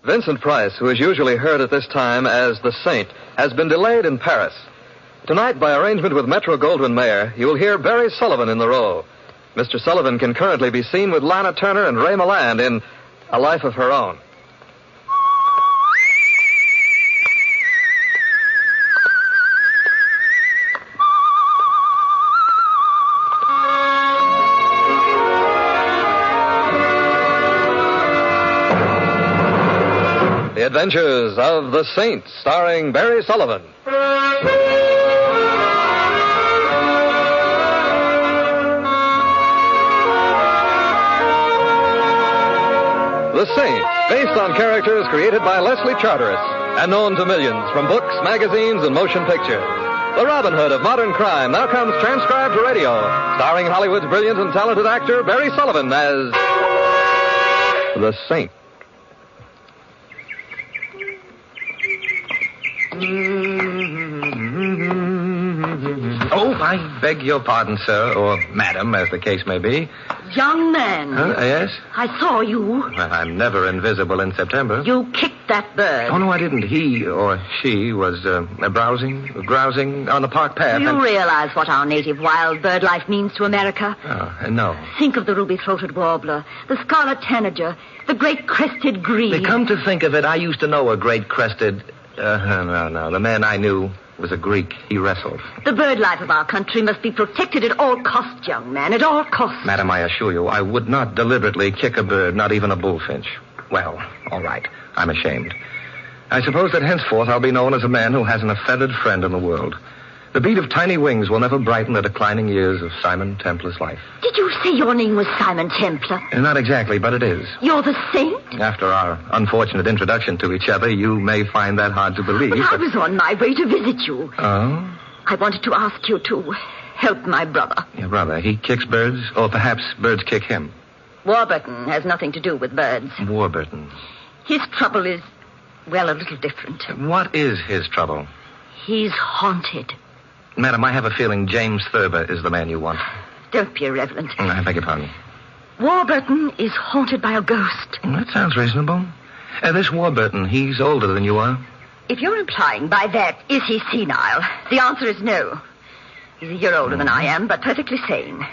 Vincent Price, who is usually heard at this time as the Saint, has been delayed in Paris. Tonight, by arrangement with Metro-Goldwyn-Mayer, you will hear Barry Sullivan in the role. Mr. Sullivan can currently be seen with Lana Turner and Ray Milland in A Life of Her Own. The Adventures of the Saint, starring Barry Sullivan. The Saint, based on characters created by Leslie Charteris and known to millions from books, magazines, and motion pictures. The Robin Hood of modern crime now comes transcribed to radio, starring Hollywood's brilliant and talented actor Barry Sullivan as the Saint. Oh, I beg your pardon, sir, or madam, as the case may be. Young man. Yes? I saw you. Well, I'm never invisible in September. You kicked that bird. Oh, no, I didn't. He or she was grousing on the park path. Do you realize what our native wild bird life means to America? Oh, no. Think of the ruby-throated warbler, the scarlet tanager, the great crested grebe. Come to think of it, I used to know a great crested... No. The man I knew was a Greek. He wrestled. The bird life of our country must be protected at all costs, young man, at all costs. Madam, I assure you, I would not deliberately kick a bird, not even a bullfinch. Well, all right. I'm ashamed. I suppose that henceforth I'll be known as a man who hasn't a feathered friend in the world. The beat of tiny wings will never brighten the declining years of Simon Templar's life. Did you say your name was Simon Templar? Not exactly, but it is. You're the Saint? After our unfortunate introduction to each other, you may find that hard to believe. But I was on my way to visit you. Oh? I wanted to ask you to help my brother. Your brother, he kicks birds? Or perhaps birds kick him? Warburton has nothing to do with birds. Warburton. His trouble is, well, a little different. What is his trouble? He's haunted. Madam, I have a feeling James Thurber is the man you want. Don't be irreverent. I beg your pardon. Warburton is haunted by a ghost. That sounds reasonable. This Warburton, he's older than you are. If you're implying by that, is he senile? The answer is no. He's a year older than I am, but perfectly sane.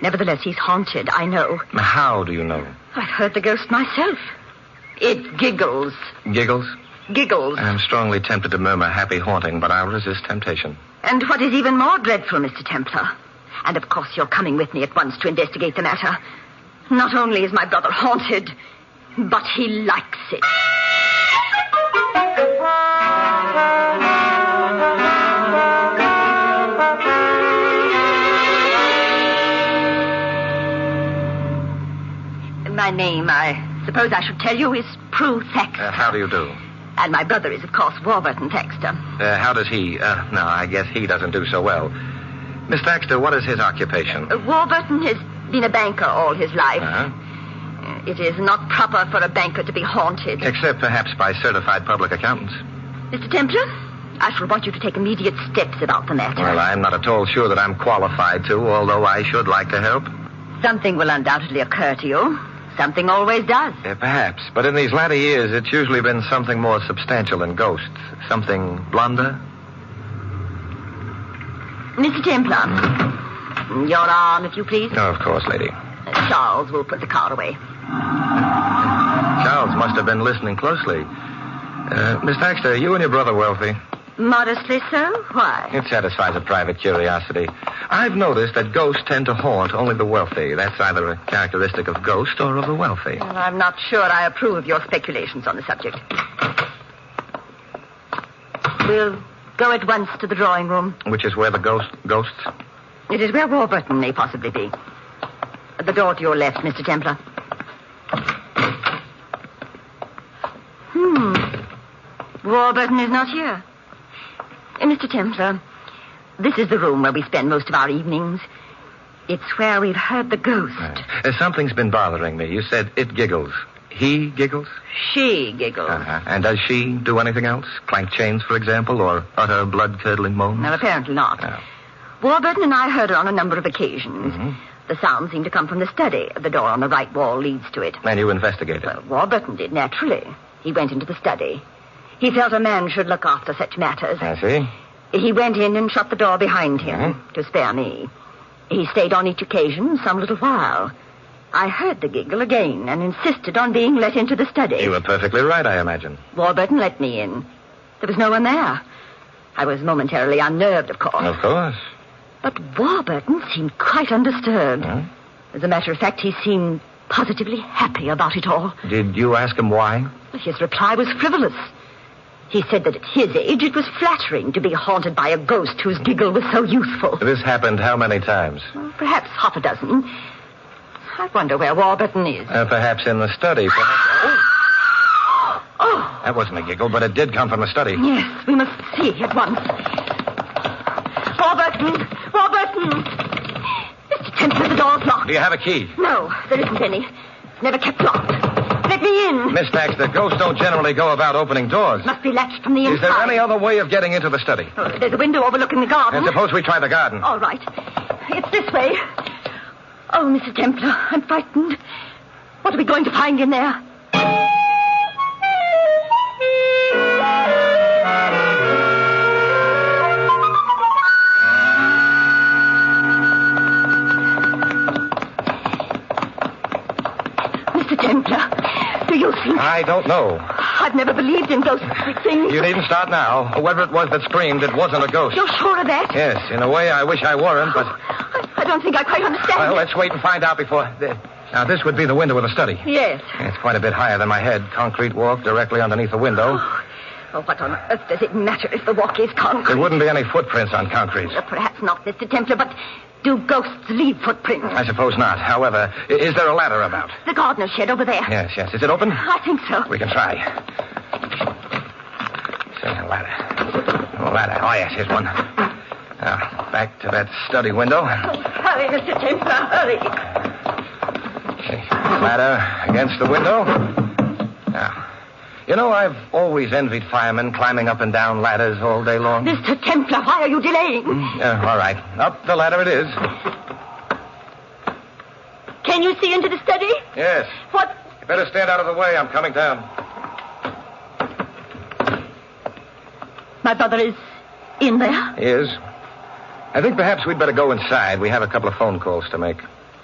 Nevertheless, he's haunted, I know. How do you know? I've heard the ghost myself. It giggles. Giggles? Giggles. I'm strongly tempted to murmur happy haunting, but I'll resist temptation. And what is even more dreadful, Mr. Templar, and of course you're coming with me at once to investigate the matter, not only is my brother haunted, but he likes it. My name, I suppose I should tell you, is Prue Thaxter. How do you do? And my brother is, of course, Warburton Thaxter. How does he... no, I guess he doesn't do so well. Miss Thaxter, what is his occupation? Warburton has been a banker all his life. Uh-huh. It is not proper for a banker to be haunted. Except perhaps by certified public accountants. Mr. Templar, I shall want you to take immediate steps about the matter. Well, I'm not at all sure that I'm qualified to, although I should like to help. Something will undoubtedly occur to you. Something always does. Perhaps. But in these latter years, it's usually been something more substantial than ghosts. Something blonder. Mr. Templar, your arm, if you please. Oh, of course, lady. Charles will put the car away. Charles must have been listening closely. Miss Thaxter, are you and your brother wealthy? Modestly so? Why? It satisfies a private curiosity. I've noticed that ghosts tend to haunt only the wealthy. That's either a characteristic of ghosts or of the wealthy. Well, I'm not sure I approve of your speculations on the subject. We'll go at once to the drawing room. Which is where the ghosts? It is where Warburton may possibly be. The door to your left, Mr. Templar. Warburton is not here. Mr. Templar, this is the room where we spend most of our evenings. It's where we've heard the ghost. Something's been bothering me. You said it giggles. He giggles? She giggles. And does she do anything else? Clank chains, for example, or utter blood-curdling moans? No, apparently not. Oh. Warburton and I heard her on a number of occasions. Mm-hmm. The sound seemed to come from the study. The door on the right wall leads to it. And you investigated? Well, Warburton did, naturally. He went into the study. He felt a man should look after such matters. I see. He went in and shut the door behind him to spare me. He stayed on each occasion some little while. I heard the giggle again and insisted on being let into the study. You were perfectly right, I imagine. Warburton let me in. There was no one there. I was momentarily unnerved, of course. Of course. But Warburton seemed quite undisturbed. Huh? As a matter of fact, he seemed positively happy about it all. Did you ask him why? His reply was frivolous. He said that at his age it was flattering to be haunted by a ghost whose giggle was so youthful. This happened how many times? Perhaps half a dozen. I wonder where Warburton is. Perhaps in the study. Perhaps... Oh! That wasn't a giggle, but it did come from the study. Yes, we must see at once. Warburton! Warburton! Mr. Templar, the door's locked. Do you have a key? No, there isn't any. Never kept locked. Let me in. Miss Baxter, ghosts don't generally go about opening doors. Must be latched from the inside. Is there any other way of getting into the study? There's a window overlooking the garden. And suppose we try the garden. All right. It's this way. Oh, Mr. Templar, I'm frightened. What are we going to find in there? Mr. Templar, do you think... I don't know. I've never believed in ghostly things. You needn't start now. Whoever it was that screamed, it wasn't a ghost. You're sure of that? Yes, in a way I wish I weren't, but... I don't think I quite understand. Well, let's wait and find out before... Now, this would be the window of the study. Yes. It's quite a bit higher than my head. Concrete walk directly underneath the window. Oh, what on earth does it matter if the walk is concrete? There wouldn't be any footprints on concrete. Well, perhaps not, Mr. Templar, but do ghosts leave footprints? I suppose not. However, is there a ladder about? The gardener's shed over there. Yes. Is it open? I think so. We can try. See, a ladder. Oh, ladder. Oh, yes, here's one. Now, back to that study window. Oh, hurry, Mr. Templar, hurry. See, ladder against the window. Now, you know, I've always envied firemen climbing up and down ladders all day long. Mr. Templar, why are you delaying? All right. Up the ladder it is. Can you see into the study? Yes. What? You better stand out of the way. I'm coming down. My brother is in there? He is. I think perhaps we'd better go inside. We have a couple of phone calls to make.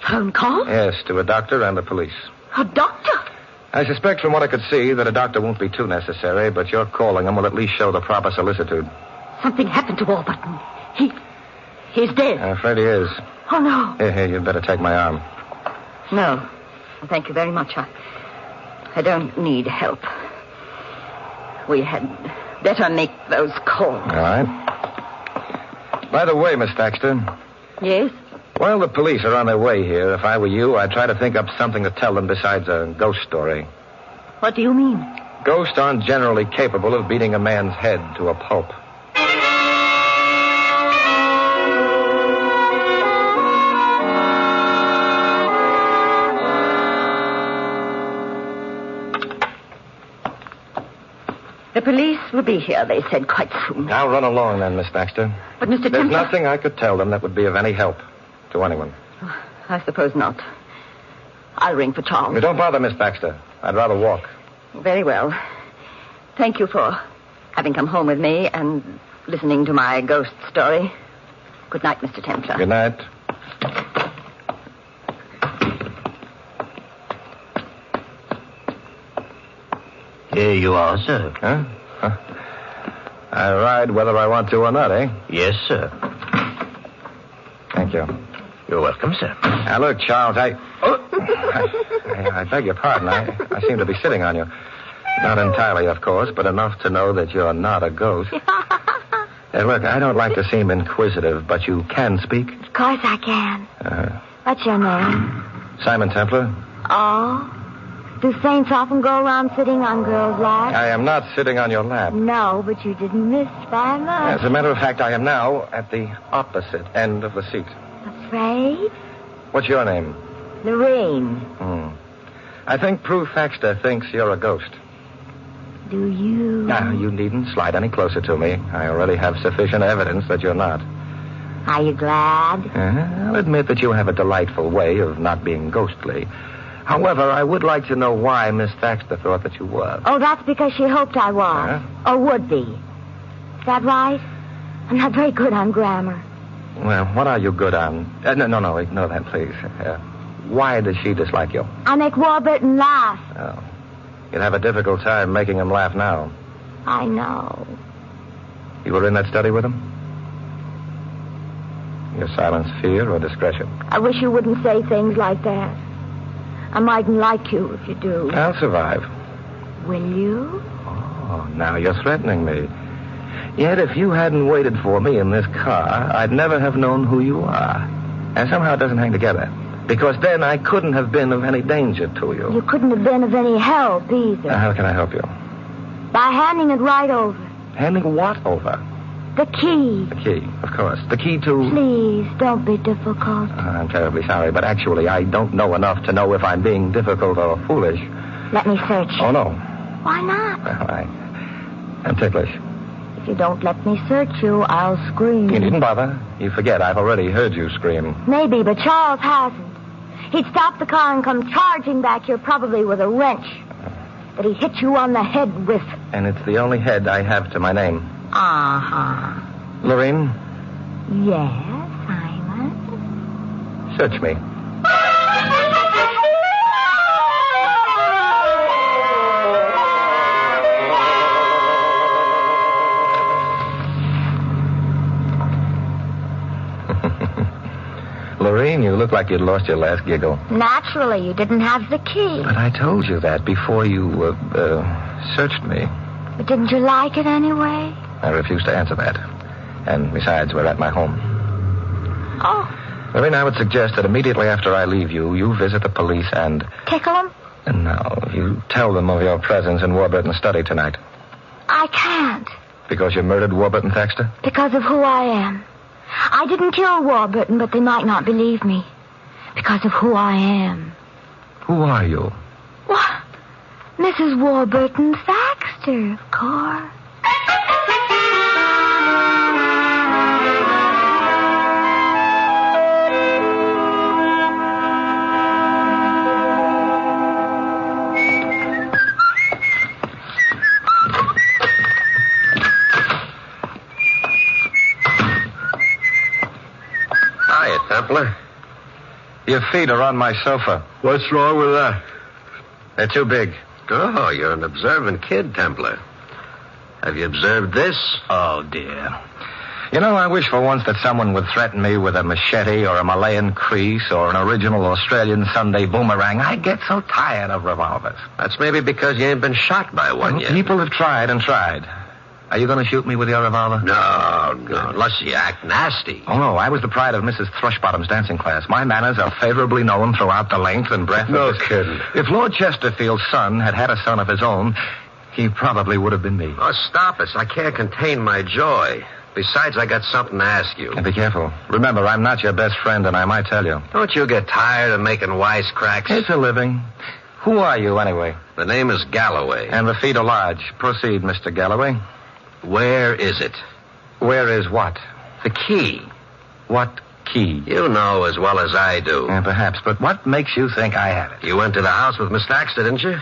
Phone call? Yes, to a doctor and the police. A doctor? I suspect from what I could see that a doctor won't be too necessary, but your calling him will at least show the proper solicitude. Something happened to Warburton. He's dead. I'm afraid he is. Oh, no. Here, you'd better take my arm. No. Thank you very much. I don't need help. We had better make those calls. All right. By the way, Miss Baxter. Yes? While the police are on their way here, if I were you, I'd try to think up something to tell them besides a ghost story. What do you mean? Ghosts aren't generally capable of beating a man's head to a pulp. The police will be here, they said, quite soon. Now run along then, Miss Baxter. But, Mr. There's Templar... nothing I could tell them that would be of any help to anyone. I suppose not. I'll ring for Charles. Don't bother, Miss Baxter. I'd rather walk. Very well. Thank you for having come home with me and listening to my ghost story. Good night, Mr. Templar. Good night. Here you are, sir. Huh? I ride whether I want to or not, eh? Yes, sir. Thank you. You're welcome, sir. Now, look, Charles, I beg your pardon. I seem to be sitting on you. Not entirely, of course, but enough to know that you're not a ghost. Look, I don't like to seem inquisitive, but you can speak? Of course I can. What's your name? Simon Templar. Oh? Do saints often go around sitting on girls' laps? I am not sitting on your lap. No, but you didn't miss by much. As a matter of fact, I am now at the opposite end of the seat. Afraid? What's your name? Lorraine. I think Prue Thaxter thinks you're a ghost. Do you? Now, you needn't slide any closer to me. I already have sufficient evidence that you're not. Are you glad? I'll admit that you have a delightful way of not being ghostly. However, I would like to know why Miss Thaxter thought that you were. Oh, that's because she hoped I was. Or would be. Is that right? I'm not very good on grammar. Well, what are you good on? No, ignore that, please. Why does she dislike you? I make Warburton laugh. Oh. You'd have a difficult time making him laugh now. I know. You were in that study with him? Your silence fear or discretion? I wish you wouldn't say things like that. I mightn't like you if you do. I'll survive. Will you? Oh, now you're threatening me. Yet if you hadn't waited for me in this car, I'd never have known who you are. And somehow it doesn't hang together. Because then I couldn't have been of any danger to you. You couldn't have been of any help either. Now, how can I help you? By handing it right over. Handing what over? The key. The key, of course. The key to... Please, don't be difficult. I'm terribly sorry, but actually I don't know enough to know if I'm being difficult or foolish. Let me search. Oh, no. Why not? Well, I'm ticklish. If you don't let me search you, I'll scream. You needn't bother. You forget, I've already heard you scream. Maybe, but Charles hasn't. He'd stop the car and come charging back here, probably with a wrench that he hit you on the head with. And it's the only head I have to my name. Uh-huh. Lorraine? Yes, Simon? Search me. Lorraine, you look like you'd lost your last giggle. Naturally, you didn't have the key. But I told you that before you, searched me. But didn't you like it anyway? I refuse to answer that. And besides, we're at my home. Oh. Lorraine, I would suggest that immediately after I leave you, you visit the police and... Tickle them? No, you tell them of your presence in Warburton's study tonight. I can't. Because you murdered Warburton Thaxter? Because of who I am. I didn't kill Warburton, but they might not believe me. Because of who I am. Who are you? What? Mrs. Warburton Thaxter, of course. Templar. Your feet are on my sofa. What's wrong with that? They're too big. Oh, you're an observant kid, Templar. Have you observed this? Oh, dear. You know, I wish for once that someone would threaten me with a machete or a Malayan crease or an original Australian Sunday boomerang. I get so tired of revolvers. That's maybe because you ain't been shot by one yet. People have tried and tried. Are you going to shoot me with your revolver? No, unless you act nasty. Oh, no, I was the pride of Mrs. Thrushbottom's dancing class. My manners are favorably known throughout the length and breadth no of this... kidding. If Lord Chesterfield's son had had a son of his own, he probably would have been me. Oh, stop it. I can't contain my joy. Besides, I got something to ask you. And be careful. Remember, I'm not your best friend, and I might tell you. Don't you get tired of making wisecracks? It's a living. Who are you, anyway? The name is Galloway. And the feet are large. Proceed, Mr. Galloway. Where is it? Where is what? The key. What key? You know as well as I do. Yeah, perhaps, but what makes you think I have it? You went to the house with Miss Thaxter, didn't you?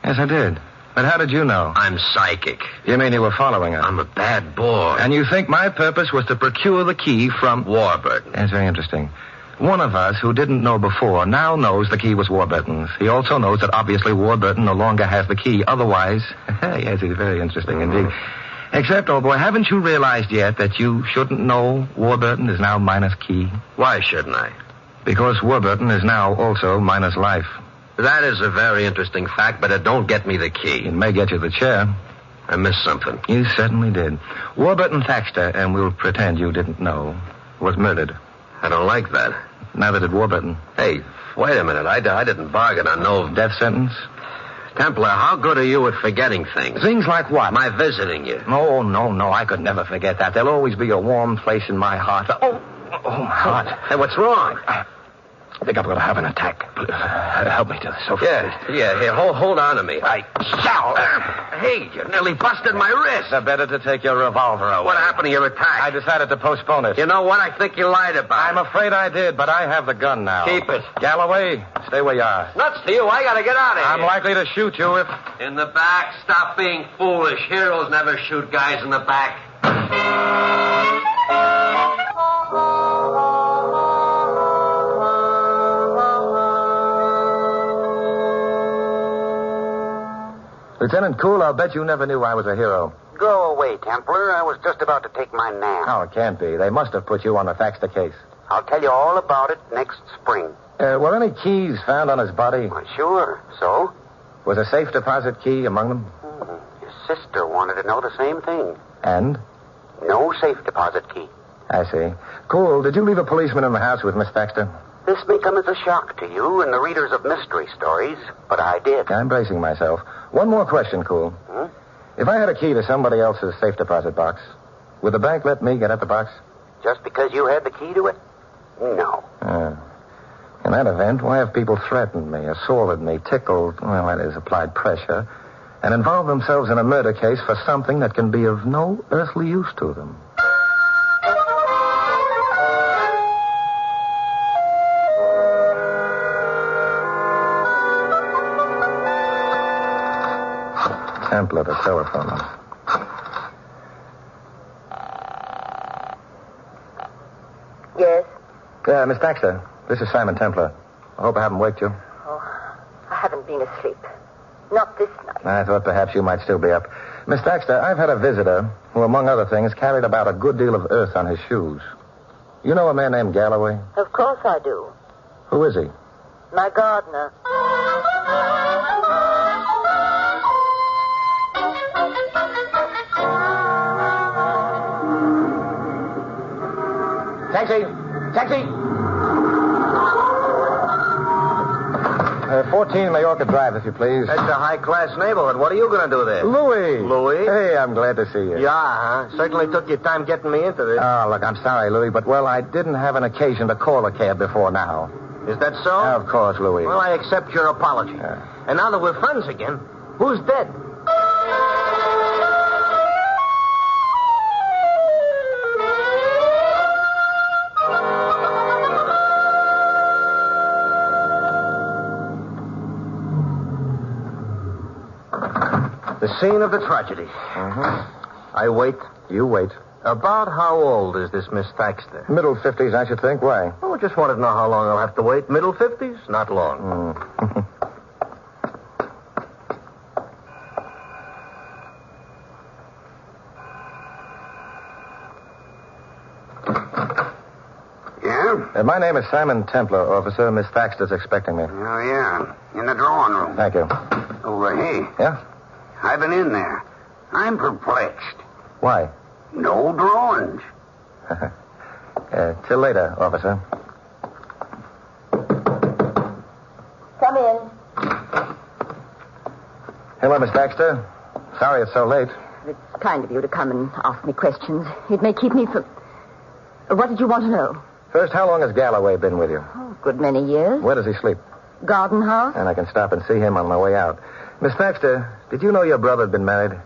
Yes, I did. But how did you know? I'm psychic. You mean you were following her? I'm a bad boy. And you think my purpose was to procure the key from... Warburton. That's very interesting. One of us who didn't know before now knows the key was Warburton's. He also knows that obviously Warburton no longer has the key. Otherwise... Yes, it's very interesting indeed. Except, old boy, haven't you realized yet that you shouldn't know Warburton is now minus key? Why shouldn't I? Because Warburton is now also minus life. That is a very interesting fact, but it don't get me the key. It may get you the chair. I missed something. You certainly did. Warburton Thaxter, and we'll pretend you didn't know, was murdered. I don't like that. Neither did Warburton. Hey, wait a minute. I didn't bargain on no... Death sentence? Templar, how good are you at forgetting things? Things like what? My visiting you. Oh, no, I could never forget that. There'll always be a warm place in my heart. Oh, my heart. Hey, what's wrong? I think I'm going to have an attack. Help me to the sofa. Yeah. Here, hold on to me. I shall. Hey, you nearly busted my wrist. Better to take your revolver away. What happened to your attack? I decided to postpone it. You know what? I think you lied about I'm afraid I did, but I have the gun now. Keep it. Galloway, stay where you are. Nuts to you. I got to get out of here. I'm likely to shoot you if... In the back. Stop being foolish. Heroes never shoot guys in the back. Lieutenant Cool, I'll bet you never knew I was a hero. Go away, Templar. I was just about to take my nap. Oh, it can't be. They must have put you on the Thaxter case. I'll tell you all about it next spring. Were any keys found on his body? Well, sure. So? Was a safe deposit key among them? His sister wanted to know the same thing. And? No safe deposit key. I see. Cool, did you leave a policeman in the house with Miss Thaxter? This may come as a shock to you and the readers of mystery stories, but I did. I'm bracing myself. One more question, Cool. If I had a key to somebody else's safe deposit box, would the bank let me get at the box? Just because you had the key to it? No. In that event, why have people threatened me, assaulted me, tickled, well, that is, applied pressure, and involved themselves in a murder case for something that can be of no earthly use to them? Templar, the telephone. Yes? Miss Thaxter, this is Simon Templar. I hope I haven't waked you. Oh, I haven't been asleep. Not this night. I thought perhaps you might still be up. Miss Thaxter, I've had a visitor who, among other things, carried about a good deal of earth on his shoes. You know a man named Galloway? Of course I do. Who is he? My gardener. Taxi! Taxi! 14 Majorca Drive, if you please. That's a high-class neighborhood. What are you going to do there? Louis! Louis? Hey, I'm glad to see you. Yeah, huh? Certainly took your time getting me into this. Oh, look, I'm sorry, Louis, but, well, I didn't have an occasion to call a cab before now. Is that so? Of course, Louis. Well, I accept your apology. And now that we're friends again, who's dead? The scene of the tragedy. I wait. You wait. About how old is this Miss Thaxter? Middle 50s, I should think. Why? Oh, just wanted to know how long I'll have to wait. Middle 50s? Not long. Yeah? My name is Simon Templar, officer. Miss Thaxter's expecting me. Oh, yeah. In the drawing room. Thank you. Oh, hey. Yeah? I've been in there. I'm perplexed. Why? No drawings. Till later, officer. Come in. Hello, Miss Thaxter. Sorry it's so late. It's kind of you to come and ask me questions. It may keep me from... What did you want to know? First, how long has Galloway been with you? Oh, a good many years. Where does he sleep? Garden house. And I can stop and see him on my way out. Miss Thaxter, did you know your brother had been married?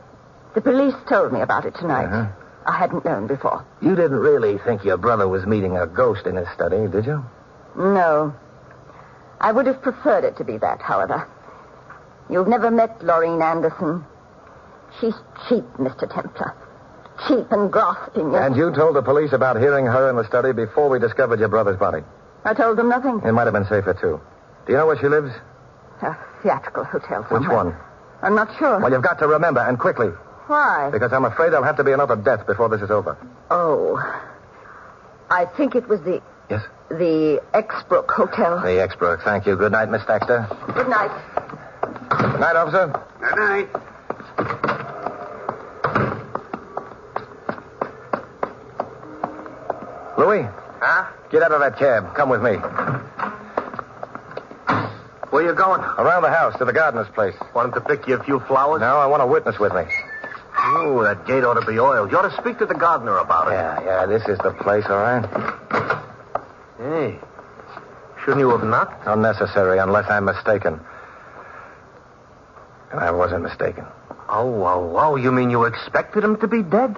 The police told me about it tonight. I hadn't known before. You didn't really think your brother was meeting a ghost in his study, did you? No. I would have preferred it to be that, however. You've never met Laureen Anderson. She's cheap, Mr. Templar. Cheap and grasping. And you told the police about hearing her in the study before we discovered your brother's body? I told them nothing. It might have been safer, too. Do you know where she lives? A theatrical hotel somewhere. Which one? I'm not sure. Well, you've got to remember, and quickly. Why? Because I'm afraid there'll have to be another death before this is over. Oh. I think it was the... Yes? The Exbrook Hotel. The Exbrook. Thank you. Good night, Miss Thaxter. Good night. Good night, officer. Good night. Louis? Huh? Get out of that cab. Come with me. Where you going? Around the house to the gardener's place. Want him to pick you a few flowers? No, I want a witness with me. Ooh, that gate ought to be oiled. You ought to speak to the gardener about it. Yeah, this is the place, all right. Hey, Shouldn't you have knocked? Unnecessary, unless I'm mistaken. And I wasn't mistaken. Oh, you mean you expected him to be dead?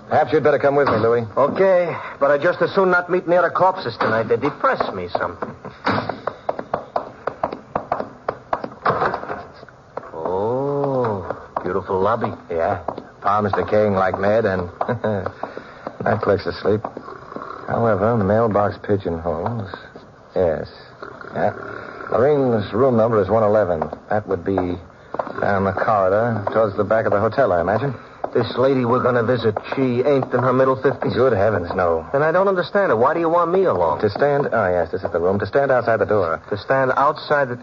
Perhaps you'd better come with me, Louis. Okay, but I'd just as soon not meet near the corpses tonight. They depress me something. Oh, beautiful lobby. Yeah. Palms decaying like mad and Netflix asleep. However, mailbox pigeonholes. Yes. Yeah. Lorene's room number is 111. That would be down the corridor towards the back of the hotel, I imagine. This lady we're going to visit, she ain't in her middle 50s? Good heavens, no. Then I don't understand it. Why do you want me along? To stand... Oh, yes, this is the room. To stand outside the door. To stand outside the...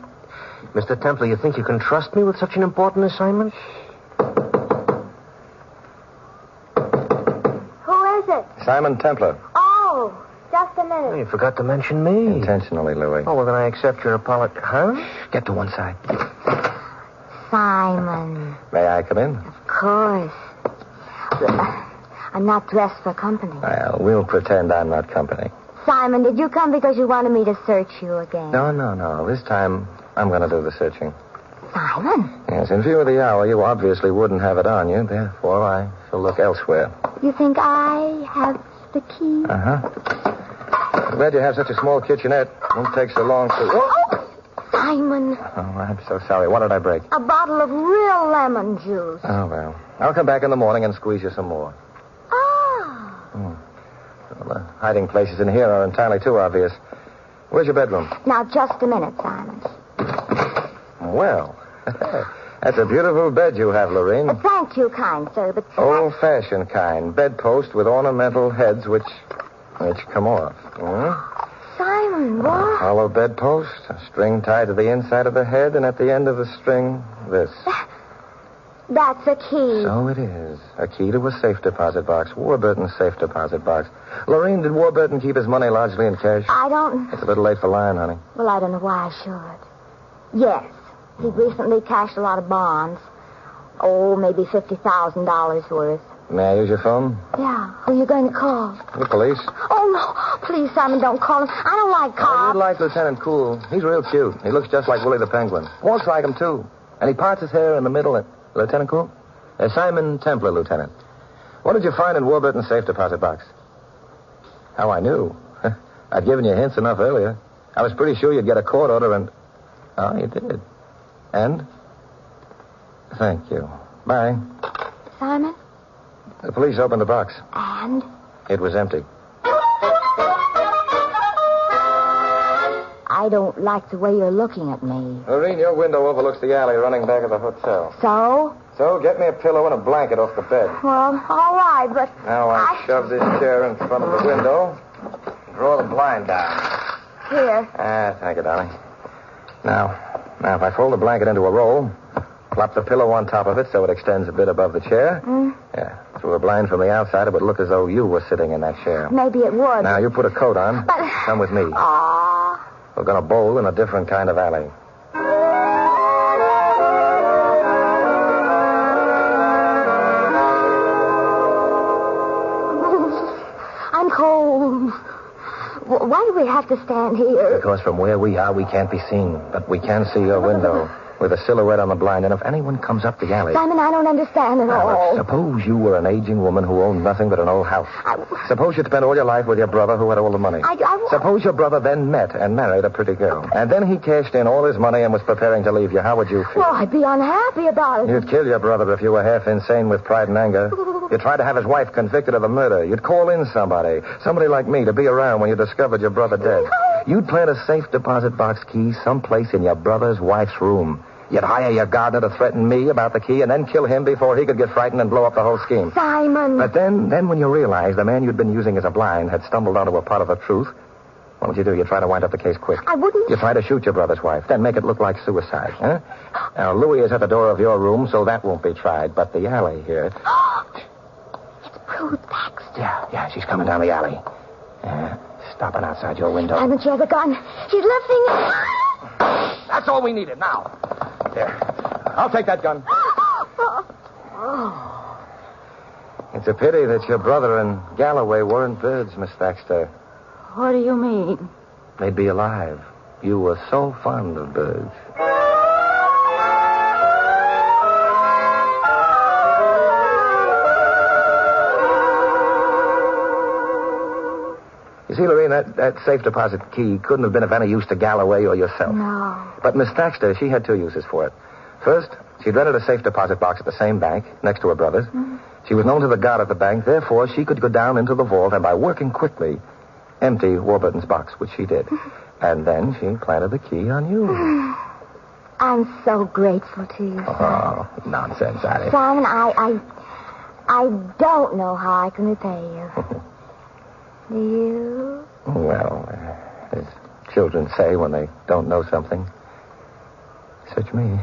Mr. Templar, you think you can trust me with such an important assignment? Who is it? Simon Templar. Oh, just a minute. You forgot to mention me. Intentionally, Louis. Oh, well, then I accept your apology. Huh? Get to one side. Simon. May I come in? Of course. I'm not dressed for company. Well, we'll pretend I'm not company. Simon, did you come because you wanted me to search you again? No. This time, I'm going to do the searching. Simon? Yes, in view of the hour, you obviously wouldn't have it on you. Therefore, I shall look elsewhere. You think I have the key? Uh-huh. I'm glad you have such a small kitchenette. Won't take so long to... Oh, Simon. Oh, I'm so sorry. What did I break? A bottle of real lemon juice. Oh, well. I'll come back in the morning and squeeze you some more. Oh. Well, the hiding places in here are entirely too obvious. Where's your bedroom? Now, just a minute, Simon. Well, that's a beautiful bed you have, Lorene. Thank you, kind sir, but... Old-fashioned kind. Bedpost with ornamental heads which come off. Simon, what? Hollow bedpost, a string tied to the inside of the head, and at the end of the string, this. That's a key. So it is. A key to a safe deposit box. Warburton's safe deposit box. Lorene, did Warburton keep his money largely in cash? I don't... It's a little late for lying, honey. Well, I don't know why I should. Yes. He'd recently cashed a lot of bonds. Oh, maybe $50,000 worth. May I use your phone? Yeah. Who are you going to call? The police. Oh, no. Please, Simon, don't call him. I don't like cops. You'd like Lieutenant Cool. He's real cute. He looks just like Willie the Penguin. Walks like him, too. And he parts his hair in the middle. Lieutenant Cool? Simon Templar, Lieutenant. What did you find in Warburton's safe deposit box? How I knew. I'd given you hints enough earlier. I was pretty sure you'd get a court order and... Oh, you did. And? Thank you. Bye. Simon? The police opened the box. And? It was empty. I don't like the way you're looking at me. Lorene, your window overlooks the alley running back of the hotel. So? So, get me a pillow and a blanket off the bed. Well, all right, but... Now I shove this chair in front of the window. Draw the blind down. Here. Thank you, darling. Now, if I fold the blanket into a roll, plop the pillow on top of it so it extends a bit above the chair. Yeah. Through a blind from the outside, it would look as though you were sitting in that chair. Maybe it would. Now, you put a coat on. But... Come with me. Aw. We're going to bowl in a different kind of alley. I'm cold. Why do we have to stand here? Because from where we are, we can't be seen. But we can see your window with a silhouette on the blind. And if anyone comes up the alley... Simon, I don't understand at all. Suppose you were an aging woman who owned nothing but an old house. Suppose you'd spent all your life with your brother who had all the money. Suppose your brother then met and married a pretty girl. And then he cashed in all his money and was preparing to leave you. How would you feel? Well, I'd be unhappy about it. You'd kill your brother if you were half insane with pride and anger. You'd try to have his wife convicted of the murder. You'd call in somebody like me, to be around when you discovered your brother dead. You'd plant a safe deposit box key someplace in your brother's wife's room. You'd hire your gardener to threaten me about the key and then kill him before he could get frightened and blow up the whole scheme. Simon! But then when you realized the man you'd been using as a blind had stumbled onto a part of the truth, what would you do? You'd try to wind up the case quick. I wouldn't... You'd try to shoot your brother's wife, then make it look like suicide, huh? Now, Louis is at the door of your room, so that won't be tried. But the alley here... It's Ruth Baxter. Yeah, she's coming down the alley. Stopping outside your window. Simon, she has a gun. She's lifting it. That's all we needed now. There. I'll take that gun. It's a pity that your brother and Galloway weren't birds, Miss Thaxter. What do you mean? They'd be alive. You were so fond of birds. You see, Lorraine, that safe deposit key couldn't have been of any use to Galloway or yourself. No. But Miss Thaxter, she had two uses for it. First, she'd rented a safe deposit box at the same bank, next to her brother's. Mm-hmm. She was known to the guard at the bank, therefore she could go down into the vault and, by working quickly, empty Warburton's box, which she did. And then she planted the key on you. I'm so grateful to you, Simon. Oh, nonsense, Addie. Simon, I don't know how I can repay you. Do you? Well, as children say when they don't know something, search me.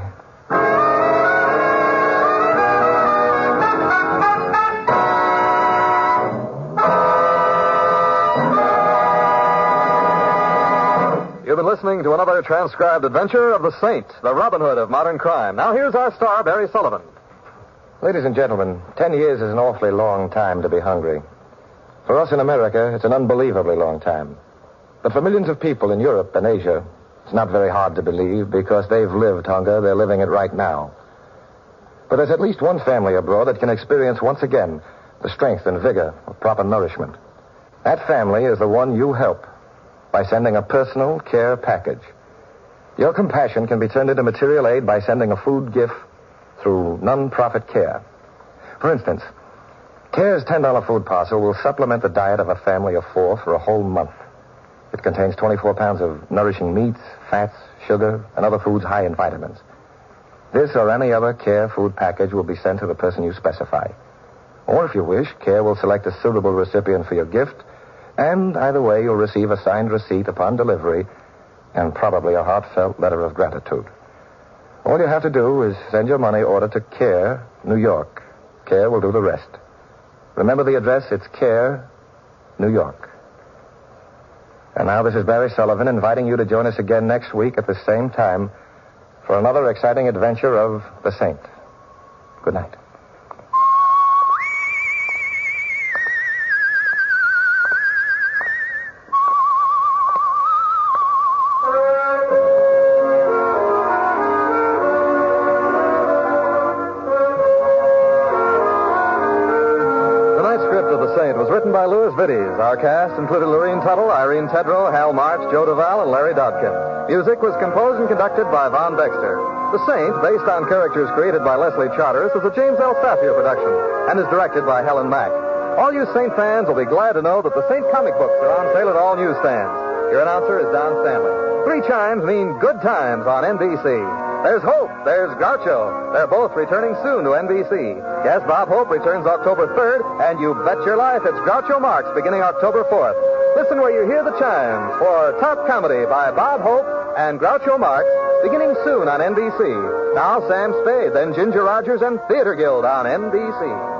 You've been listening to another transcribed adventure of the Saint, the Robin Hood of modern crime. Now here's our star, Barry Sullivan. Ladies and gentlemen, 10 years is an awfully long time to be hungry. For us in America, it's an unbelievably long time. But for millions of people in Europe and Asia, it's not very hard to believe because they've lived hunger. They're living it right now. But there's at least one family abroad that can experience once again the strength and vigor of proper nourishment. That family is the one you help by sending a personal care package. Your compassion can be turned into material aid by sending a food gift through non-profit care. For instance, CARE's $10 food parcel will supplement the diet of a family of 4 for a whole month. It contains 24 pounds of nourishing meats, fats, sugar, and other foods high in vitamins. This or any other CARE food package will be sent to the person you specify. Or if you wish, CARE will select a suitable recipient for your gift, and either way you'll receive a signed receipt upon delivery and probably a heartfelt letter of gratitude. All you have to do is send your money order to CARE, New York. CARE will do the rest. Remember the address, it's CARE, New York. And now this is Barry Sullivan inviting you to join us again next week at the same time for another exciting adventure of the Saint. Good night. By Louis Vittes. Our cast included Lorene Tuttle, Irene Tedrow, Hal March, Joe Duvall, and Larry Dodkin. Music was composed and conducted by Von Dexter. The Saint, based on characters created by Leslie Charteris, is a James L. Staffier production and is directed by Helen Mack. All you Saint fans will be glad to know that the Saint comic books are on sale at all newsstands. Your announcer is Don Stanley. 3 chimes mean good times on NBC. There's Hope. There's Groucho. They're both returning soon to NBC. Yes, Bob Hope returns October 3rd, and you bet your life it's Groucho Marx beginning October 4th. Listen where you hear the chimes for Top Comedy by Bob Hope and Groucho Marx beginning soon on NBC. Now Sam Spade, then Ginger Rogers and Theater Guild on NBC.